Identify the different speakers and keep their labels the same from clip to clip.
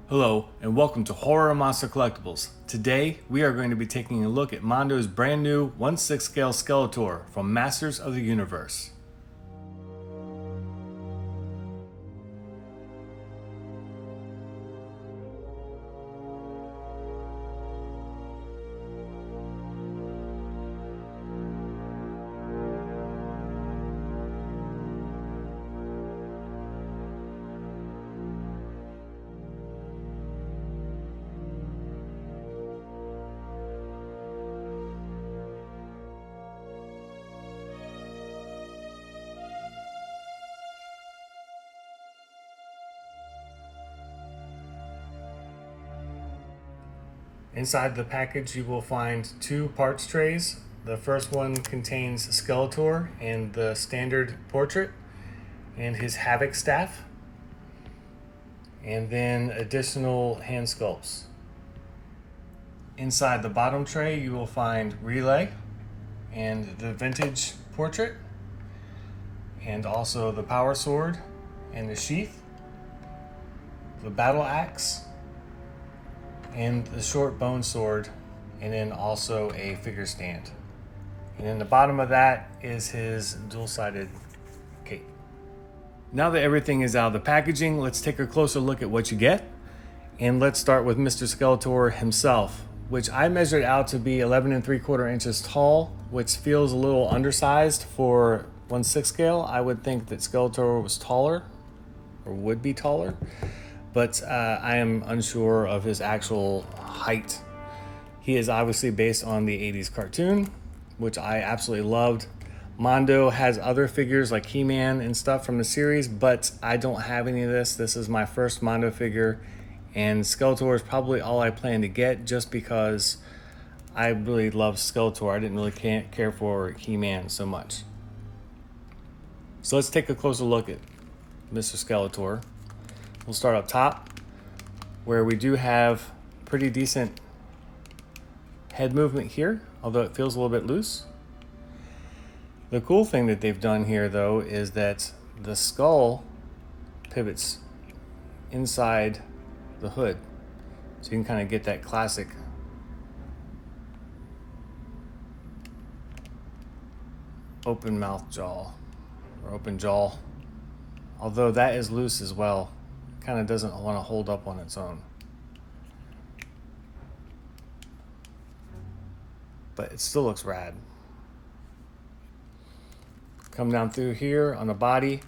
Speaker 1: Hello, and welcome to Horror Monster Collectibles. Today, we are going to be taking a look at Mondo's brand new 1/6 scale Skeletor from Masters of the Universe. Inside the package, you will find two parts trays. The first one contains Skeletor and the standard portrait and his Havoc Staff, and then additional hand sculpts. Inside the bottom tray, you will find Relay and the vintage portrait, and also the power sword and the sheath, the battle axe, and the short bone sword, and then also a figure stand. And in the bottom of that is his dual-sided cape. Now that everything is out of the packaging, let's take a closer look at what you get. And let's start with Mr. Skeletor himself, which I measured out to be 11 3/4 inches tall, which feels a little undersized for 1/6 scale. I would think that Skeletor was taller, or would be taller, but I am unsure of his actual height. He is obviously based on the 80s cartoon, which I absolutely loved. Mondo has other figures like He-Man and stuff from the series, but I don't have any of this. This is my first Mondo figure, and Skeletor is probably all I plan to get just because I really love Skeletor. I didn't really care for He-Man so much. So let's take a closer look at Mr. Skeletor. We'll start up top, where we do have pretty decent head movement here, although it feels a little bit loose. The cool thing that they've done here, though, is that the skull pivots inside the hood, so you can kind of get that classic open mouth jaw, or open jaw, although that is loose as well. Kind of doesn't want to hold up on its own, but it still looks rad. Come down through here on the body.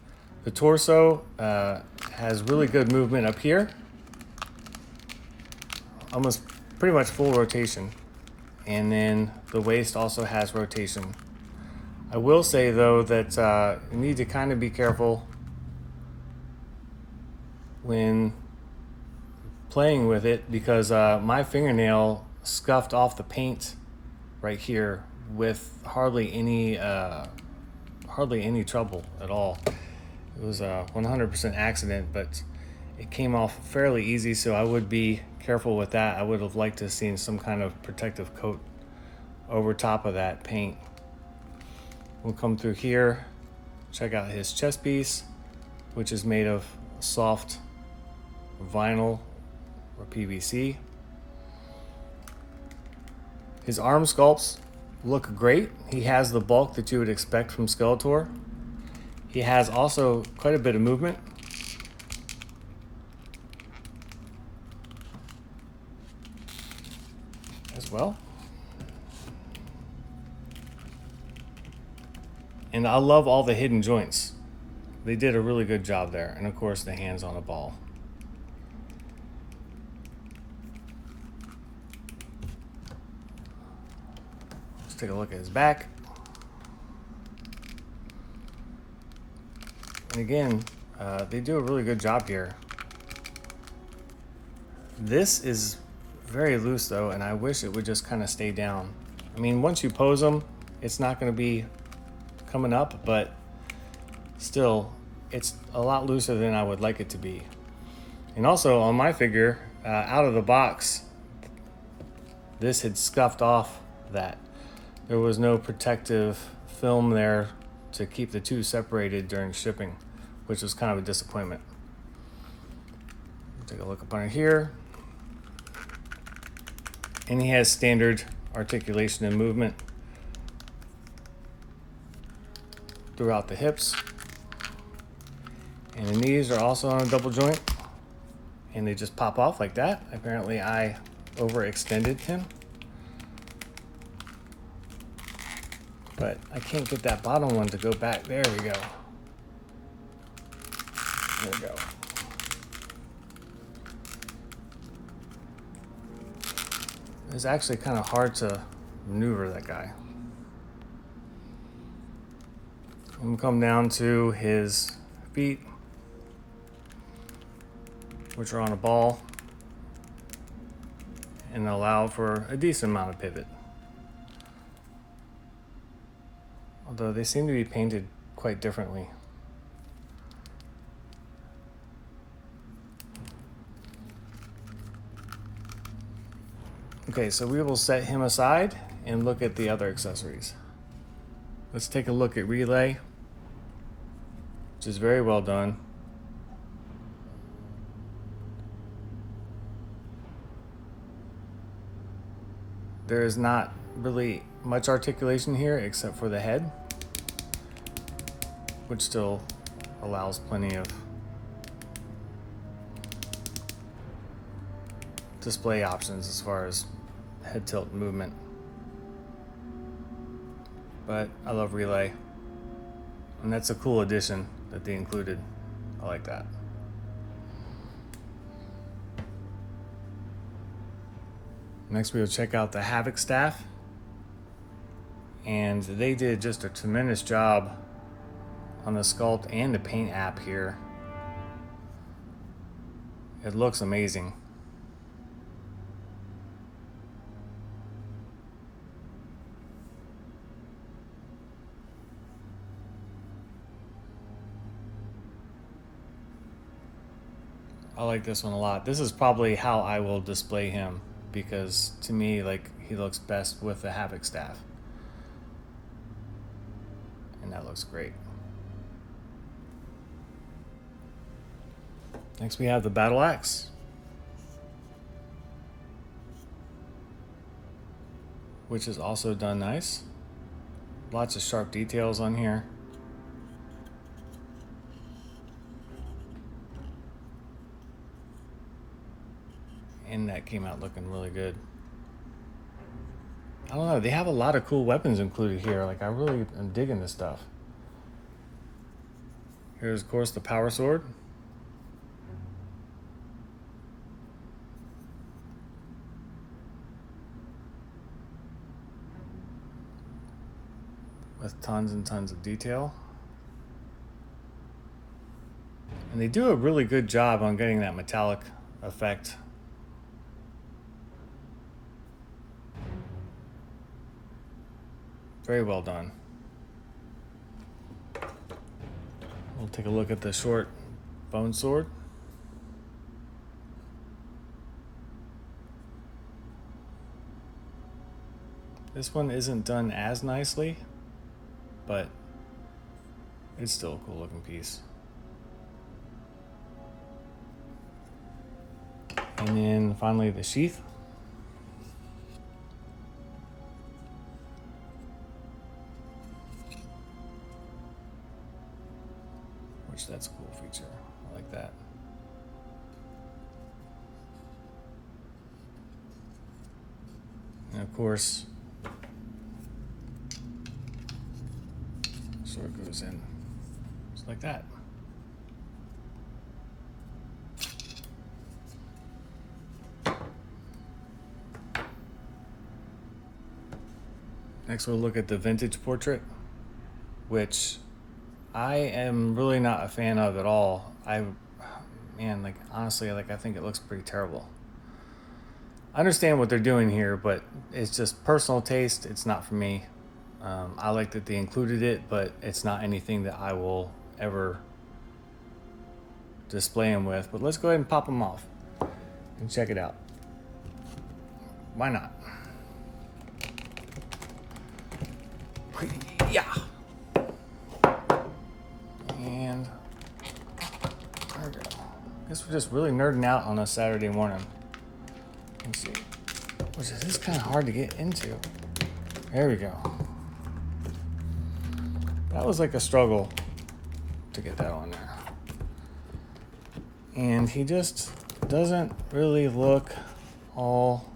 Speaker 1: The torso has really good movement up here, almost pretty much full rotation, and then the waist also has rotation. I will say though that you need to kind of be careful when playing with it, because my fingernail scuffed off the paint right here with hardly any trouble at all. It was a 100% accident, but it came off fairly easy, so I would be careful with that. I would have liked to have seen some kind of protective coat over top of that paint. We'll come through here, check out his chest piece, which is made of soft vinyl or PVC. His arm sculpts look great. He has the bulk that you would expect from Skeletor. He has also quite a bit of movement. As well. And I love all the hidden joints. They did a really good job there. And of course, the hands on a ball. Let's take a look at his back. And again, they do a really good job here. This is very loose though, and I wish it would just kind of stay down. I mean, once you pose them, it's not going to be coming up, but still, it's a lot looser than I would like it to be. And also on my figure, out of the box, this had scuffed off that. There was no protective film there to keep the two separated during shipping, which was kind of a disappointment. Take a look up under here. And he has standard articulation and movement throughout the hips. And the knees are also on a double joint. And they just pop off like that. Apparently I overextended him. But I can't get that bottom one to go back. There we go. There we go. It's actually kind of hard to maneuver that guy. I'm gonna come down to his feet, which are on a ball, and allow for a decent amount of pivot. Although they seem to be painted quite differently. Okay, so we will set him aside and look at the other accessories. Let's take a look at Relay, which is very well done. There is not really much articulation here except for the head, which still allows plenty of display options as far as head tilt movement. But I love Relay, and that's a cool addition that they included. I like that. Next we'll check out the Havoc Staff, and they did just a tremendous job on the sculpt and the paint app here. It looks amazing. I like this one a lot. This is probably how I will display him, because to me, like, he looks best with the Havoc Staff. And that looks great. Next we have the Battle Axe, which is also done nice. Lots of sharp details on here. And that came out looking really good. I don't know, they have a lot of cool weapons included here. Like, I really am digging this stuff. Here's, of course, the power sword. With tons and tons of detail. And they do a really good job on getting that metallic effect. Very well done. We'll take a look at the short bone sword. This one isn't done as nicely, but it's still a cool looking piece. And then finally the sheath. Which, that's a cool feature. I like that. And of course, sword goes in just like that. Next we'll look at the vintage portrait, which I am really not a fan of at all. Man, honestly, I think it looks pretty terrible. I understand what they're doing here, but it's just personal taste. It's not for me. I like that they included it, but it's not anything that I will ever display them with. But let's go ahead and pop them off and check it out. Why not? Yeah. And there we go. guess we're just really nerding out on a Saturday morning. Let's see. Which is kind of hard to get into. There we go. That was like a struggle to get that on there. And he just doesn't really look all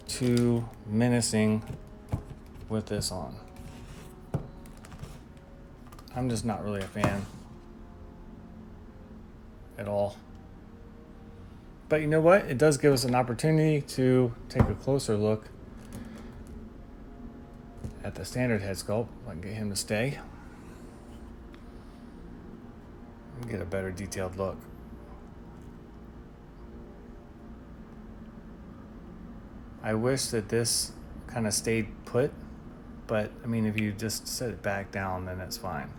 Speaker 1: too menacing with this on. I'm just not really a fan at all. But you know what? It does give us an opportunity to take a closer look at the standard head sculpt. I can get him to stay. And get a better detailed look. I wish that this kind of stayed put, but I mean, if you just set it back down, then it's fine.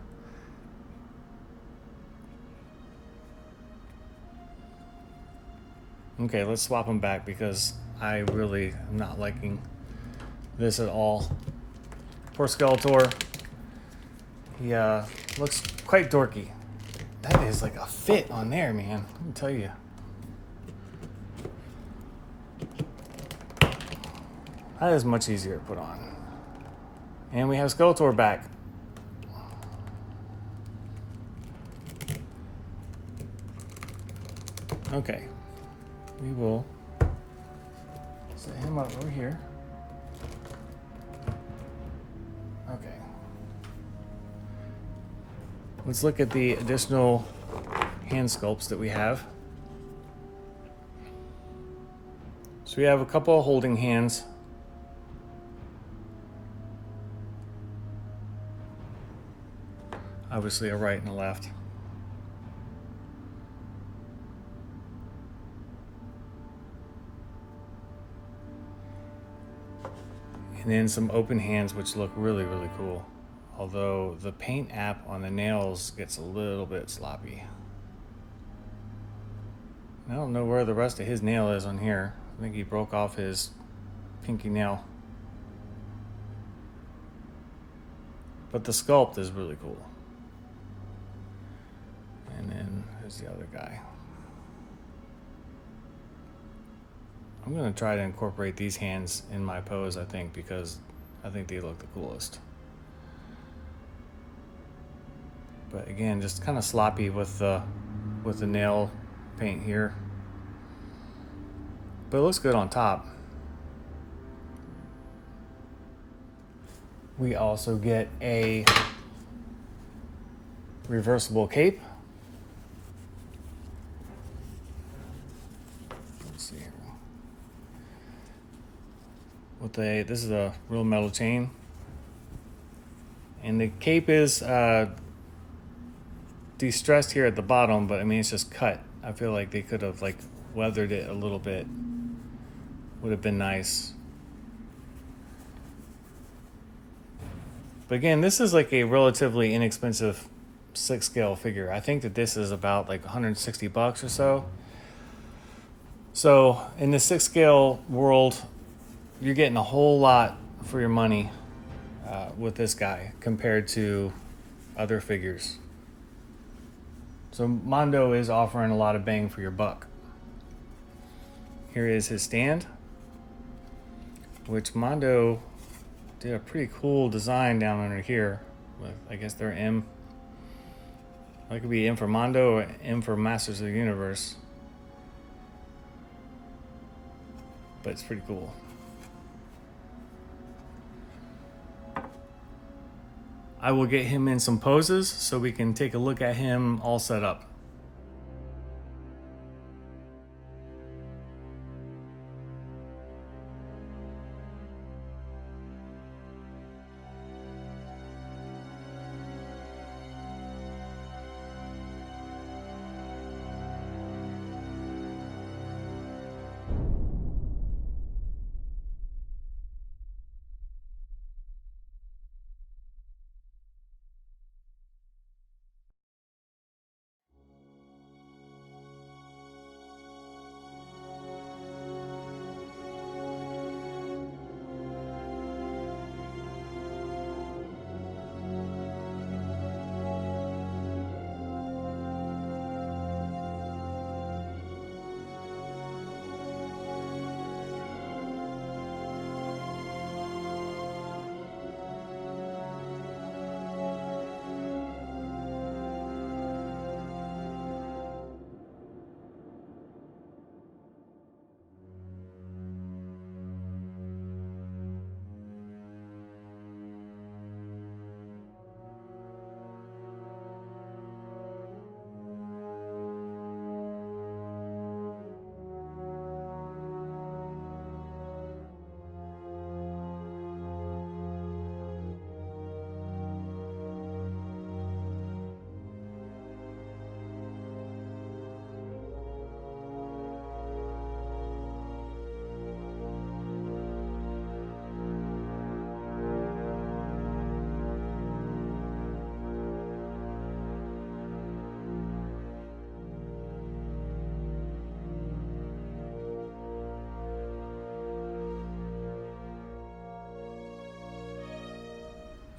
Speaker 1: Okay, let's swap them back because I really am not liking this at all. Poor Skeletor. He looks quite dorky. That is like a fit on there, man. Let me tell you. That is much easier to put on. And we have Skeletor back. Okay. We will set him up over here. Okay. Let's look at the additional hand sculpts that we have. So we have a couple of holding hands. Obviously a right and a left. And then some open hands which look really, really cool. Although the paint app on the nails gets a little bit sloppy. I don't know where the rest of his nail is on here. I think he broke off his pinky nail. But the sculpt is really cool. And then there's the other guy. I'm going to try to incorporate these hands in my pose, I think, because I think they look the coolest. But again, just kind of sloppy with the nail paint here. But it looks good on top. We also get a reversible cape. Let's see here. This is a real metal chain. And the cape is de-stressed here at the bottom, but I mean, it's just cut. I feel like they could have like weathered it a little bit. Would have been nice. But again, this is like a relatively inexpensive 6 scale figure. I think that this is about like 160 bucks or so. So in the 6 scale world, you're getting a whole lot for your money with this guy compared to other figures. So Mondo is offering a lot of bang for your buck. Here is his stand, which Mondo did a pretty cool design down under here. With, I guess they're M. That could be M for Mondo or M for Masters of the Universe. But it's pretty cool. I will get him in some poses so we can take a look at him all set up.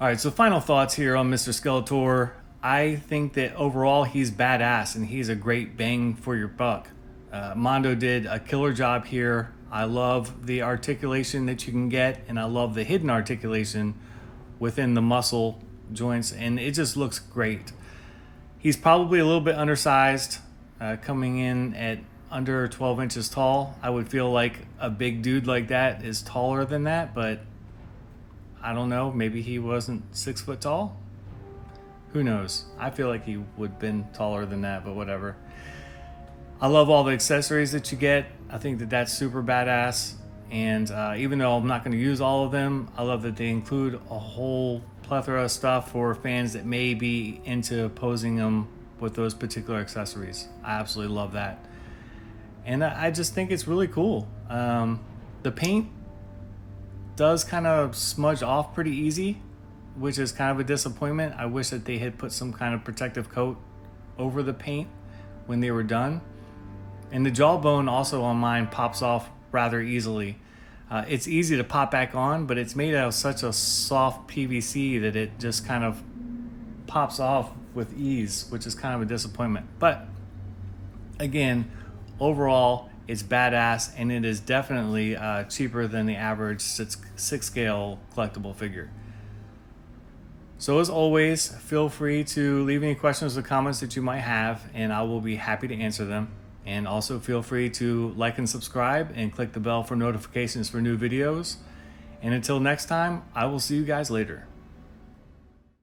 Speaker 1: All right, so final thoughts here on Mr. Skeletor. I think that overall he's badass and he's a great bang for your buck. Mondo did a killer job here. I love the articulation that you can get, and I love the hidden articulation within the muscle joints, and it just looks great. He's probably a little bit undersized, coming in at under 12 inches tall. I would feel like a big dude like that is taller than that, but I don't know. Maybe he wasn't 6 foot tall. Who knows? I feel like he would have been taller than that, but whatever. I love all the accessories that you get. I think that that's super badass. And even though I'm not going to use all of them, I love that they include a whole plethora of stuff for fans that may be into posing them with those particular accessories. I absolutely love that. And I just think it's really cool. The paint does kind of smudge off pretty easy, which is kind of a disappointment. I wish that they had put some kind of protective coat over the paint when they were done. And the jawbone also on mine pops off rather easily. It's easy to pop back on, but it's made out of such a soft PVC that it just kind of pops off with ease, which is kind of a disappointment. But again, overall, it's badass, and it is definitely cheaper than the average 6 scale collectible figure. So as always, feel free to leave any questions or comments that you might have, and I will be happy to answer them. And also feel free to like and subscribe and click the bell for notifications for new videos. And until next time, I will see you guys later.